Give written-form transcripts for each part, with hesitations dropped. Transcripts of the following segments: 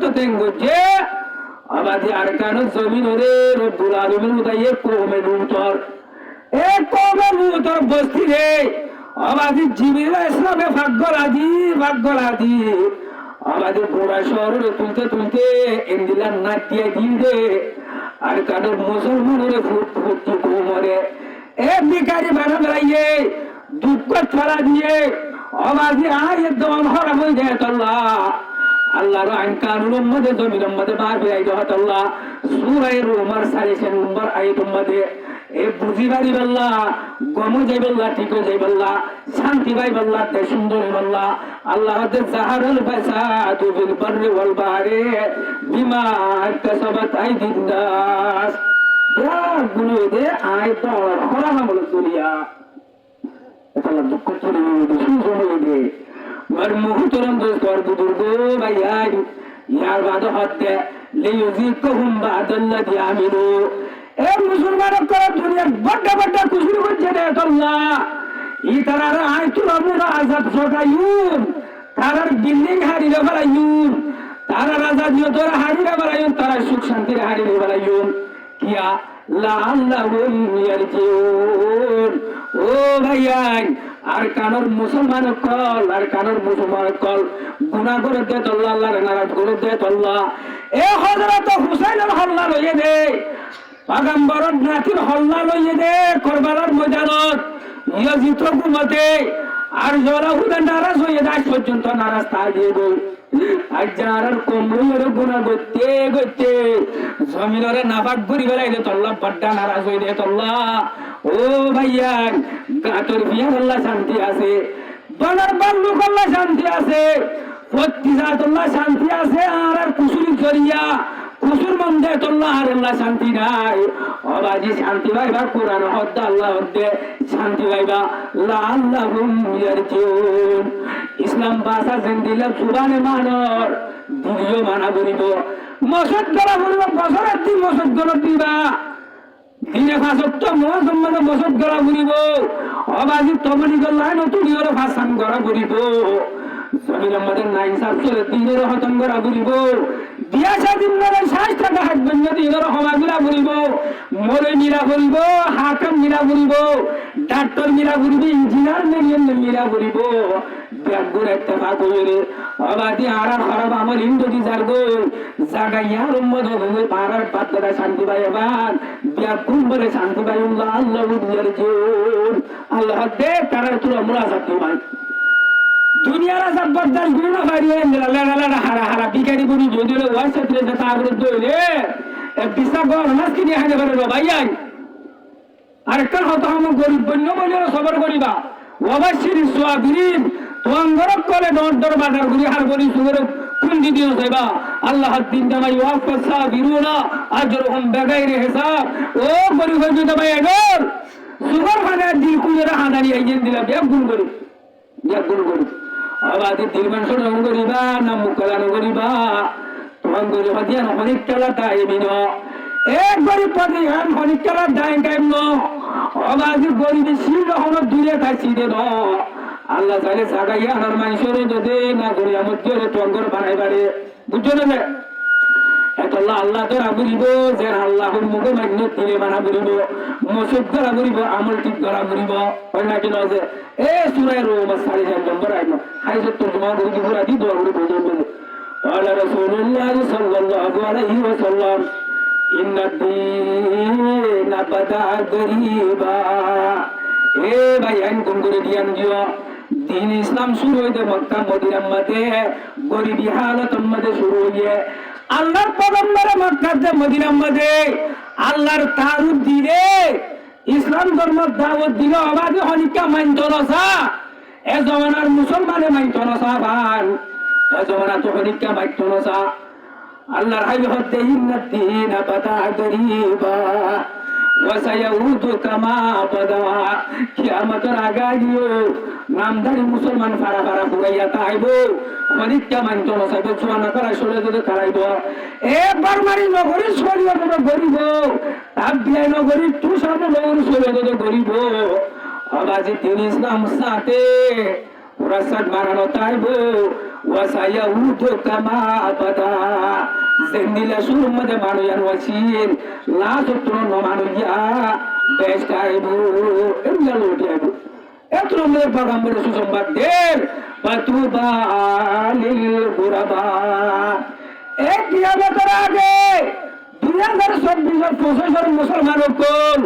তো তেঙ্গো যে আমাদের আর কানো জমিন রে রব্বুল আলামিন উদাইয়ে কওমে লুতর এ কওমে লুতর বস্তি রে আমাদের জিবির ইসলামে ভাগ্যলাদি আমাদের গোড়া শহরে তুলতে তুলতে এন্দিলার নাক দিয়ে দিন দে আর কানো মুসলমানের ফুটি কোমরে এ বিকারি বানা বেড়াইয়ে দুঃখ ছড়া দিয়ে আমাদের আয়ের দম হরা হয়ে যায় আল্লাহ আল্লাহর আইন কানুনের মধ্যে জমিনের মধ্যে বার বেড়াই দেওয়া আল্লাহ সূরা রুমার 6 নম্বর আয়াতের মধ্যে এ বুঝি বাড়ি বল্লা গমু যাই বল্লা ঠিক যাই বল্লা শান্তি ভাই বল্লা তে সুন্দর বল্লা আল্লাহ দে জাহারুল ফাসাদু বিল বাররি ওয়াল বাহরি বিমা কাসাবাত আইদিন নাস ইয়া গুলো দে আয়াত খরা আমল দুনিয়া এটা দুঃখ চলে গেছে সুযোগ দে মার মুহতরম দোস্ত আর বুজুর্গ ভাইয়াই ইয়ার বাদ হতে লিয়ুজিকুহুম বাদাল্লাযী আমিলু এ মুসলমানের করে দুনিয়ার বড় বড় কুশরি করছে রে আল্লাহ ই তারার আইতুল আমরা আযাব সকায়ুন তারার বিল্ডিং হারিয়ে ফেলাইুন তারার আজাদিও তোরা হারিয়ে ফেলাইুন তারা সুখ শান্তির হারিয়ে ফেলাইুন কিয়া লাআল্লাহুম ইয়ারজিউন ও ভাইয়াই আর কানোর মুসলমান কল গুনাহ করে দে আল্লাহ আল্লাহর নারাজ করে দে আল্লাহ এ হযরত হুসাইনের হল্লা লইয়ে দে পাগম্বরর নাতির হল্লা লইয়ে দে কারবালার ময়দানত ইয়াজিদ হুকুমতে আর যারা হুদা নারাজ হয়ে যায় পর্যন্ত নারাজ তাই দিয়ে গো আর যারা কমরুয়ের গুনাহ করতে জমিনরে নাপাক করি বেলাই দে আল্লাহ বড় নারাজ হয়ে দে আল্লাহ ও ভাইয়া গাতর বিয়ার আল্লাহ শান্তি আছে বানার বাল্লুক আল্লাহ শান্তি আছে প্রতিজাত আল্লাহ শান্তি আছে আর কুসুরি জরিয়া কুসুর মন্দে আল্লাহ আর আল্লাহ শান্তি নাই অবাজি শান্তি পাইবা কোরআন হদ্দা আল্লাহ হদ্দে শান্তি পাইবা লাআল্লাহুম ইয়ারজিউন ইসলাম ভাষা জিন্দিলা সুবানে মানর দিও মানা করিব মসজিদ গলা করিব বছরের দিন মসজিদ গলা দিবা দিনে ফাঁসত্ব মহাসম্মানে মসজিদ গলা করিব অবাজি তমনি গল্লায় নতুন ইয়র ভাষান গড়া করিব জমির আমাদের নাইন সাতশো দিনের হতন গড়া করিব বিয়া স্বাধীন করে 60 টাকা হাঁটবেন যদি এদের সমাজরা করিব মরে মিলা করিব হাকাম মিলা করিব ডাক্তার মিলা করিব ইঞ্জিনিয়ার মিলা করিব ব্যাগুর একটা ভাগ হইলে অবাদি আর খারাপ আমার ইন্দ্রজি যারগো জাগাইয়ার উম্মত হবে পারার বাদ্দারা শান্তি পাই এবার ব্যাগুন বলে শান্তি পাই আল্লাহ আল্লাহ ইয়ারজুন আল্লাহ দে তারা তুই আমরা শান্তি পাই দুনিয়ার আজাব বরদাস্ত করি না পারিয়ে লালা হারা বিকারি বুড়ি যদি ওয়াই সাথে তারপরে দইলে বিশা গর মাছ কিনে খাইতে পারে ভাইয়াই আরেকটা হতো আমার গরিব বন্য বলে সবর করিবা অবশ্যই সোয়াবিন তোমার করে দর বাজার ঘুরি হার করি সুগর কুন্দি দিও যাইবা আল্লাহ দিন জামাই ওয়াফা সাবিরুনা আজরুহুম বিগাইরি হিসাব ও গরিব হইতে ভাই এগর সুগর মানে দিল কুইরা হাদারি আইজেন দিলা বেগুন করি আবাদি দিল মানুষ রং করিবা না মুখলানো করিবা তোমার গরিব দিয়া অনেক টালা টাইমিন এক গরিব পদে অনেক টালা ডাইন টাইম ন আবাদি গরিব শিল হলো দূরে খাইছি দে ন আল্লাহ চাইলে জাগাইয়া আনার মানুষের যদি না করি আমার দিয়ে টঙ্গর বানাই পারে বুঝছো না আল্লাহ আল্লাহ তোরা করিব যে আল্লাহর মুখে মান্য দিলে মানা করিব মসুদ ধরা করিব আমল ঠিক ধরা করিব হয় না কিনা যে এ সুরায় রোম 4.5 নম্বর আইন হাই সত্য তোমার করি পুরা দি দোয়া করে বোঝান বলে ওয়ালা রাসূলুল্লাহ সাল্লাল্লাহু আলাইহি ওয়াসাল্লাম ইন্না দীনা বাদা গরিবা এ ভাই আইন কোন করে দিয়ান দিও দিন ইসলাম শুরু হইতে মক্কা মদিনার মধ্যে গরিবী হালতের মধ্যে শুরু হইয়ে আল্লাহর পয়গম্বর মক্কাতে মদিনার মধ্যে আল্লাহর তারুদ দিলে ইসলাম ধর্ম দাওয়াত দিল আবাদে হনিকা মানতো না এ জমানার মুসলমানে মানতো না ভাই এ জমানা তো হনিকা মানতো না আল্লাহর হাবিব হতে ইন্নাদ দীন বাদা গরিবা ওয়া সায়াউদু কামা বাদা কিয়ামতের আগাইও নামধারী মুসলমান ফারা ফারা পুরাইয়া তাইব হনিকা মানতো না সাইব চুয়ানা করা সরে যদি তারাইব একবার মারি নগরী সরিয়ে দেবে গরিব তাবিয়াই নগরী তুষার নগরী সরিয়ে দেবে গরিব আবাজি দিন ইসলাম সাথে পুরা সাত মারানো তাইব ওয়া সায়াউদু কামা বাদা জিন্দিলা সুর মধ্যে মানুয়ার ওয়াসিল লাশ তোর ন মানুয়া বেশ কাইবু এমলা লোটিয়াবু এত রকমের পয়গম্বরের সুসংবাদ দের বাতুবা লিল গুরাবা এক কিয়ামতের আগে 2024 মুসলমান হল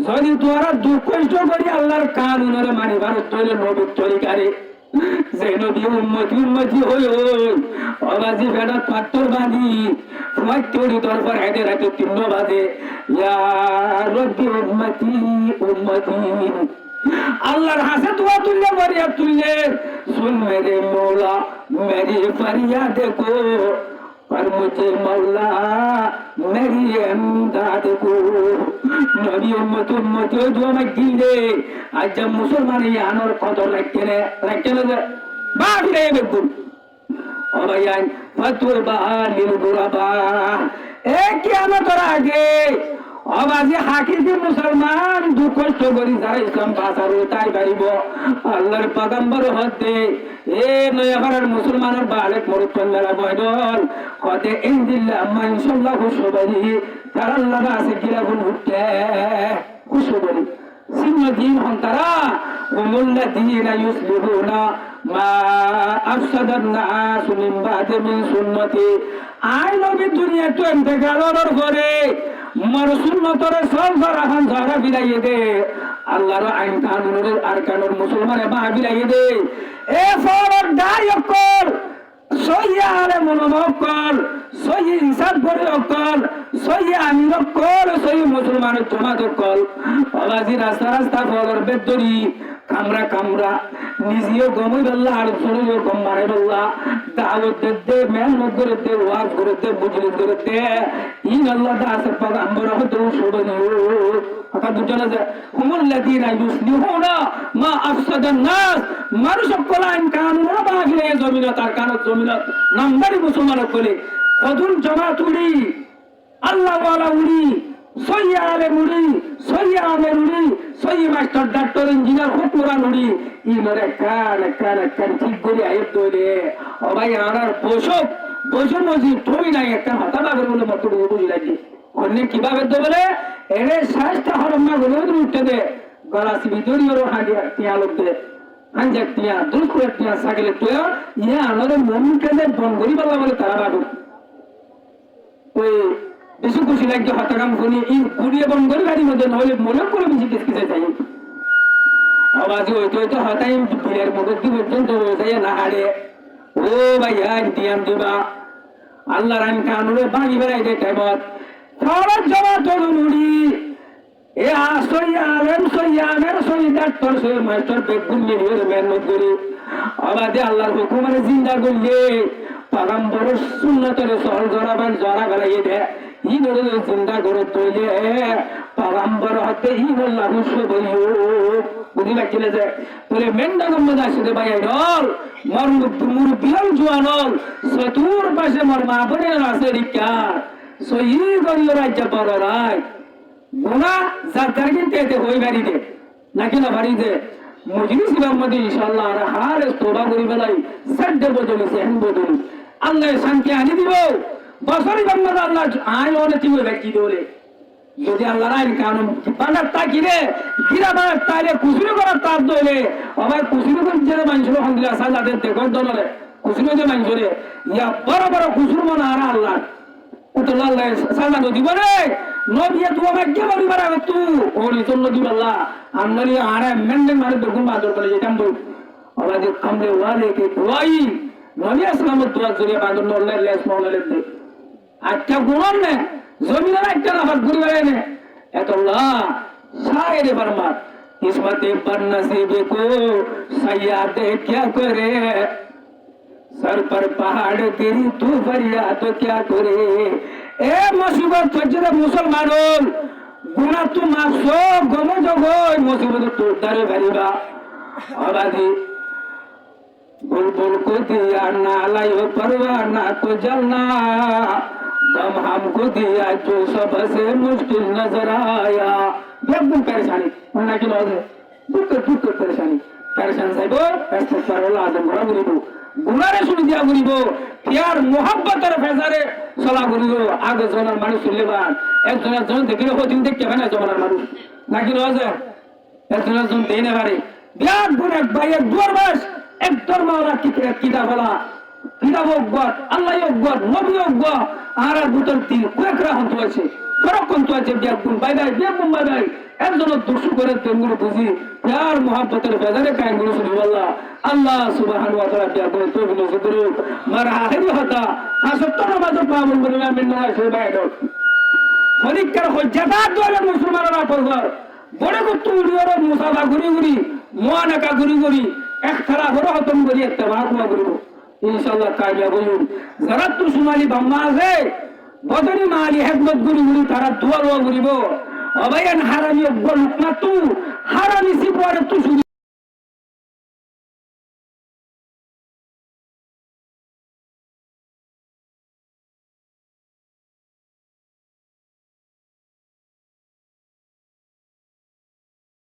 যদি তোরা দুঃখ কষ্ট করি আল্লাহর কানুনের মানি ভারত তৈরি নবীর তরিকারে যে নবী উম্মতি হই অবাজি বেড়া পাত্তর বাঁধি তোমার তৈরি দরবার হেঁটে রাখে 3 বাজে ইয়া রব্বি উম্মতি আল্লাহর হাসে দোয়া তুললে ফরিয়াদ তুললে सुन मेरे मौला मेरी फरियाद को पर मुझे मौला मेरी इमदाद को नबी उम्मती जो मैं दिले आज जब मुसलमान यानोर कदर रखते ने बाप रे बेगुन और यान फतुबा लिल गुरबा एक कियामत आगे অবাজি হাকিকি মুসলমান দুঃখ কষ্ট করি যারা ইসলাম বাঁচার তাই পারিব আল্লাহর পয়গম্বর হতে এ নয়াপাড়ার মুসলমানের বালেক মরুত্তন মেলা বয়দল হতে ইনদিল্লাহ আম্মা ইনশাল্লাহ খুশবরি তার আল্লাহ আছে গিরাগুন উঠতে খুশবরি সিন্নদিন হন তারা হুমুল্লাযীনা ইউসলিহুনা মা আফসাদান নাস মিন বাদি মিন সুন্নতি আই নবী দুনিয়া তো ইন্তেকালের পরে মর সুন্নতরে সব জারাহান জারা বিলাইয়ে দে আল্লাহর আইন কানুনের আরকানুর মুসলমানে বা বিলাইয়ে দে এ ফরদ দায়কর সহিয়া আলে মনোমকল সহি হিসাব করে অকল সহি আমির অকল সহি মুসলমানের জমাত অকল আলাজি রাস্তা রাস্তা ফলর বেদরি কামরা কামরা নিজেও গমই বললা আর শরীরও গম মারে বললা দাওয়াত দে মেহনত করে দে ওয়াজ করে দে বুঝলি করে দে ইন আল্লাহ দাস পয়গম্বর হতে শুবনিও কথা দুজনে যে হুমুল্লাযীনা ইউসলিহুনা মা আফসাদান নাস মানুষ কলান কানুন বাগলে জমিন তার কানুন জমিন নাম্বারি মুসলমান বলে কদুল জামাত উড়ি আল্লাহ ওয়ালা উড়ি সহিয়া আলে মুড়ি সহিয়া আমের উড়ি সহি মাস্টার ডাক্তার ইঞ্জিনিয়ার হুকুরান উড়ি ইনরে কান ঠিক করে আইব দলে ও ভাই আনার বসক মজি তুমি নাই একটা হাতা বাগর বলে মত বুঝি লাগি অন্য কিভাবে তো বলে এরে শাস্তা হরমা গুলো উঠতে দে গলাসি ভিতরি ওর হাজিয়া তিয়া লোক দে আঞ্জাক তিয়া দুলকুয়া তিয়া সাগলে তো ইয়া আমাদের মনকে যে বন করি বলে তারা বাগু ওই বেশি খুশি লাগছে হতাকাম শুনি এই গুড়িয়ে বন করে গাড়ির মধ্যে নহলে মনে করে বেশি কিসে চাই আওয়াজ হইতো হতাই বিলের মধ্যে কি পর্যন্ত যাই না হারে ও ভাইয়া দিয়াম দিবা আল্লাহ রান কানুরে বাগি বেড়াই দে টাইমত ফরজ জমা তরুণ উড়ি এ আমের সই ডাক্তার সই মাস্টার বেগুন মিলিয়ে মেহনত করি আবাদে আল্লাহর হুকুমানে জিন্দা করলে পয়গম্বর সুন্নতরে সহল জরা গলাইয়ে দে ই নরে জিন্দা করে তৈলে পয়গম্বর হতে ই আল্লাহ শুবরিও বুঝি লাগছিল যে বলে মেন্ডা গম্মদ আসে ভাই আইডল মর বিয়ল জুয়ানল সতুর পাশে মর মা বনে আছে রিকা সহি গরিল রাজ্য বড় রায় গুনাহ জারদার কিনতে এতে হই বাড়ি দে নাকি না বাড়ি দে মজলিস ইমাম মধ্যে ইনশাআল্লাহ আর হারে তোবা করি বেলাই সাড্ডে বদলি সেন বদলি আল্লাহ শান্তি আনি দিব বছর ইমাম আল্লাহ আই ওনে দিব ব্যক্তি দলে যদি আল্লাহ আইন কানুন বানার তাকিরে গিরাবার তাইলে কুসুরি করার তার দলে আবার কুসুরি করে যে মানুষের আলহামদুলিল্লাহ সাজাদের দেখর দলে কুসুরি যে মানুষরে ইয়া বড় বড় কুসুর মনে আর আল্লাহ উতলা আল্লাহ সাজা দিব রে নদিয়া তো আমাকে বলি বারা তু ওলি জন্য দিব আল্লাহ আমনালি আরে মেন্ডে মারে দেখুন বাদর বলে যেতাম বল আবার যে কামলে ওয়ালে কে দোয়াই নবী আসলামের দোয়া জরিয়া বাদর নল্লে লেস মৌলালে দে আচ্ছা গুণ নে জমিনের একটা নাফাত ঘুরি বেড়ায় নে এতল্লাহ শায়ের ফরমাত কিসমতে पर नसीब को सयाद क्या करे सर पर पहाड़ गिरी तू फरियाद तो क्या करे ए मुसीबत फजरे मुसलमान गुना तू माफसो गमो जगो मुसीबत तो दरे भरीबा आबादी बुलबुल को दिया ना लायो परवाना तो जलना दम हमको दिया जो सबसे मुश्किल नजर आया एकदम परेशानी वरना की लॉज है दुख परेशानी परेशान साहिब अस्तगफिरुल्लाह आजम बड़ा गुरीबो गुनारे सुन दिया गुरीबो ইয়ার মোহাব্বতের ফেজারে চলা করিল আগে জনের মানুষ শুনলেবান একজনের জন দেখিলে হদিন দেখতে হয় না জমানার মানুষ নাকি রোজে একজনের জন দেই না পারে বিরাট গুণ এক ভাই এক দুয়ার বাস এক ধর্ম ওরা কিতা বলা কিতাব অজ্ঞাত আল্লাহ অজ্ঞাত নবী অজ্ঞাত আর বুতল তিন কুয়েকরা হন্ত আছে ফরক হন্ত আছে বিয়াক গুণ বাই বাই বিয়াক গুণ বাই বাই একজনের দুষু করে তেমগুলো বুঝি ইয়ার মোহাব্বতের বেজারে কায়গুলো শুনি আল্লাহ আল্লাহ সুবহানাহু ওয়া তাআলা বিয়াক গুণ তৌফিক নসিব করুন মারহাবি হতা আসত্তর নামাজ পাবন বলে আমি নয় সে বাইরে পরীক্ষার হজ্জাতা দলে মুসলমানরা পড়বার বড় কত উড়িয়র মুসাফা ঘুরি ঘুরি মোয়ানাকা ঘুরি ঘুরি এক খারা হর হতম করি একটা ভাগমা করিব ইনশাআল্লাহ কামিয়াব হইব যারা তো সুমালি বাম্মা আছে বদনি মালি হেকমত ঘুরি ঘুরি তারা দুয়া ঘুরিব অবায়ান হারামি অব্বল না তু হারামি সি পরে তু